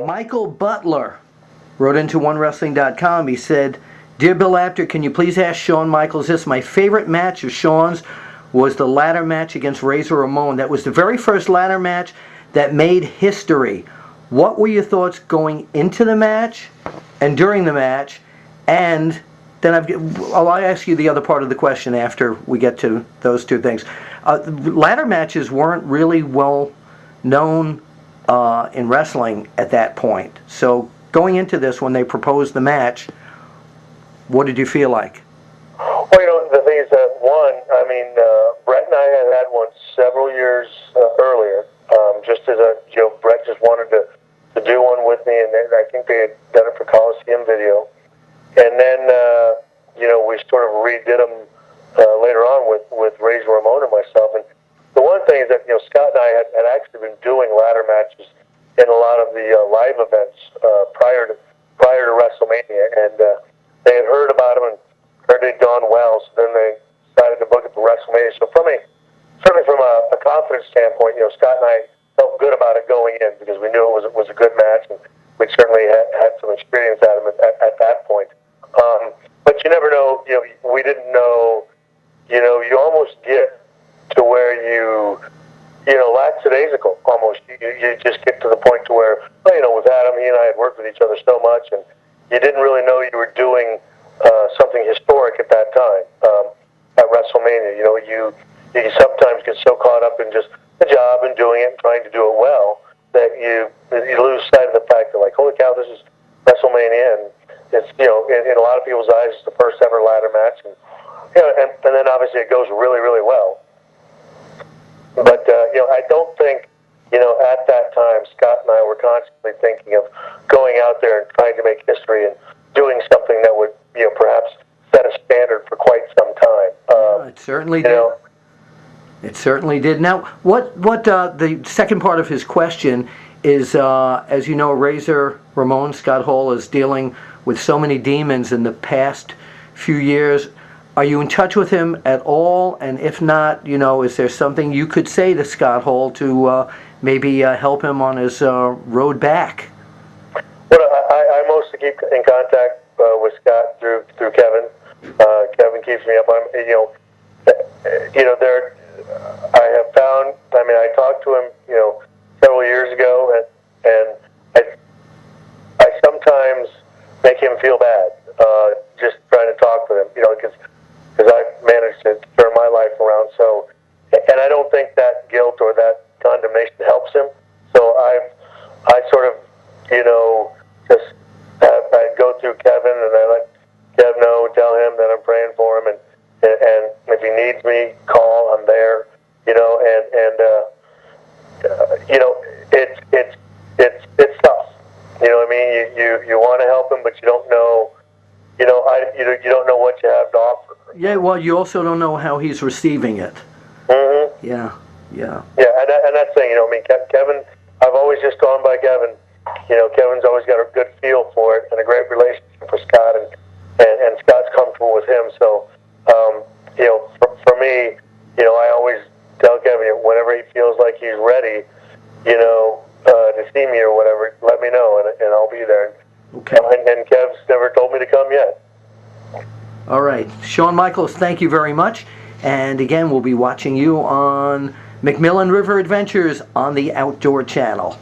Michael Butler wrote into OneWrestling.com. He said, "Dear Bill Apter, can you please ask Shawn Michaels this? My favorite match of Shawn's was the ladder match against Razor Ramon. That was the very first ladder match that made history. What were your thoughts going into the match and during the match? And then I'll ask you the other part of the question after we get to those two things. Ladder matches weren't really well known in wrestling at that point. So going into this, when they proposed the match, what did you feel like?" Well, the thing is that, one, Brett and I had one several years earlier, just as Brett just wanted to do one with me, and I think they had done it for Coliseum Video. And then, we sort of redid them later on with Razor Ramon and myself. And the one thing is that, Scott and I had actually been doing ladder matches in a lot of the live events prior to WrestleMania, and they had heard about them and heard they'd gone well, so then they decided to book it for WrestleMania. So certainly from a confidence standpoint, Scott and I felt good about it going in because we knew it was a good match, and we certainly had some experience at him at that point. But you never know. We didn't know. You almost get to where you lackadaisical almost. You just get to the point to where, with Adam, he and I had worked with each other so much, and you didn't really know you were doing something historic at that time at WrestleMania. You sometimes get so caught up in just the job and doing it and trying to do it well that you lose sight of the fact that, like, holy cow, this is WrestleMania, and it's in a lot of people's eyes, it's the first ever ladder match, and and then obviously it goes really, really well. But I don't think at that time Scott and I were constantly thinking of going out there and trying to make history and doing something that would perhaps set a standard for quite some time. It certainly did. It certainly did. Now, what the second part of his question is, as you know, Razor Ramon, Scott Hall, is dealing with so many demons in the past few years. Are you in touch with him at all? And if not, is there something you could say to Scott Hall to maybe help him on his road back? Well, I mostly keep in contact with Scott through Kevin. Kevin keeps me up on, there. I have found. I talked to him, several years ago, and I sometimes make him feel bad, just trying to talk with him, because I've managed to turn my life around. So, and I don't think that guilt or that condemnation helps him. So I sort of, just I go through Kevin, and I let Kev know, tell him that I'm praying for him, and if he needs me, call. I'm there, it's tough. You want to help him, but you don't know, you don't know what you have to offer. Yeah, well, you also don't know how he's receiving it. Mm-hmm. Yeah. Yeah, and that's the thing, Kevin, I've always just gone by Kevin. Kevin's always got a good feel for it and a great relationship with Scott, and Scott's comfortable with him. So, for me, I always tell Kevin, whenever he feels like he's ready, to see me or whatever, let me know, and I'll be there. Okay. And Kev's never told me to come yet. All right. Shawn Michaels, thank you very much. And again, we'll be watching you on McMillan River Adventures on the Outdoor Channel.